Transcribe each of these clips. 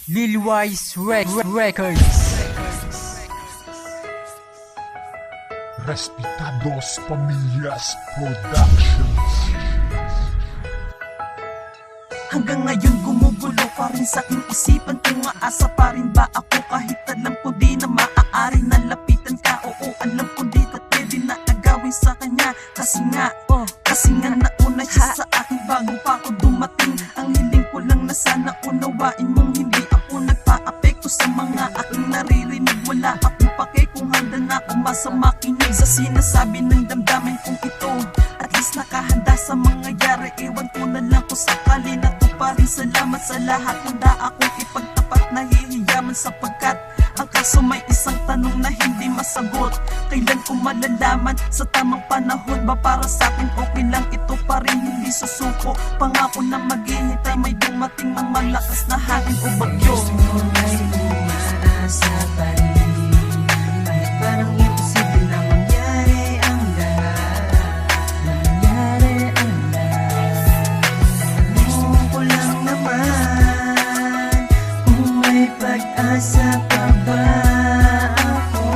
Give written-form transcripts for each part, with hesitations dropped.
Lil Wise Records. Respetados Pamilyas Productions. Hanggang ngayon gumugulo pa rin sa aking isipan kung aasa pa rin ba ako kahit alam ko di na maaari na lapitan ka. Oo, alam ko di ka pwede na agawin sa kanya kasi nga nauna siya sa akin bago pa ako dumating. Ang hiling ko lang na sana unawain mong hindi ako nagpa-apekto sa mga aking naririnig. Wala akong pake kung handa na ako makinig sa sinasabi ng damdamin kong ito. At least nakahanda sa mangyayari, ewan ko na lang kung sakali na to pa rin. Salamat sa lahat, handa akong ipagtapat, nahihiyaman sapagkat ang kaso may isang tanong na hindi masagot. Kailan ko malalaman sa tamang panahon ba para sa akin okay lang ito pa rin hindi susuko. Pangako na maghihintay may dumating ng malakas na hangin o bagyo. Gusto mo ay umaasa pa rin kahit parang imposible na mangyari ang lahat. Tanong ko lang naman kung may pag-asa pa ba ako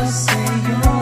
sa'yo.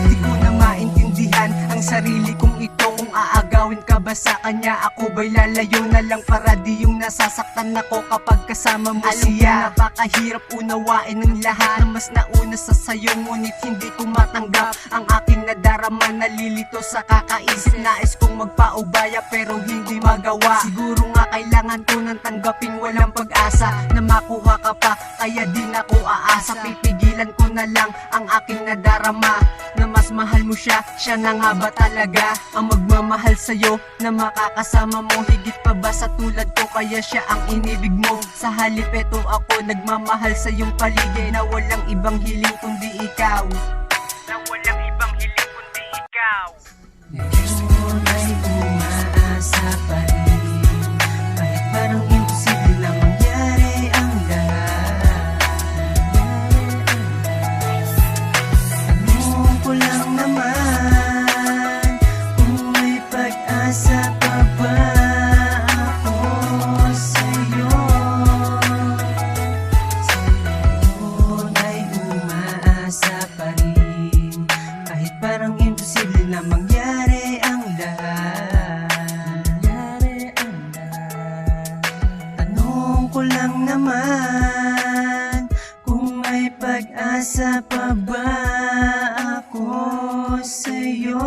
Di ko na maintindihan ang sarili kong ito. Kung aagawin ka ba sa kanya, ako ba'y lalayo na lang para di yung nasasaktan ako kapag kasama mo siya. Napakahirap unawain ng lahat na mas nauna sa sayo, ngunit hindi ko matanggap ang aking nadarama. Nalilito sa kakaisip, nais kong magpaubaya pero hindi magawa. Siguro nga kailangan ko nang tanggapin walang pag-asa na makuha ka pa, kaya din ako aasa. Pipigilan ko na lang ang aking nadarama na mas mahal mo siya, siya na nga ba talaga ang magmamahal sa'yo na makakasama mo higit pa ba sa tulad ko? Kaya siya ang inibig mo, sa halip eto ako nagmamahal sa iyong paligid na walang ibang hiling kundi ikaw. Ngayon ay umaasa pa rin kahit parang imposible na mangyari ang lahat. Tanong ko lang naman kung may pag-asa pa ba ako sa'yo. Ngayon ay umaasa pa rin kahit parang imposible na mangyari ang lahat. Tanong ko lang naman kung may pag-asa pa ba ako sa'yo.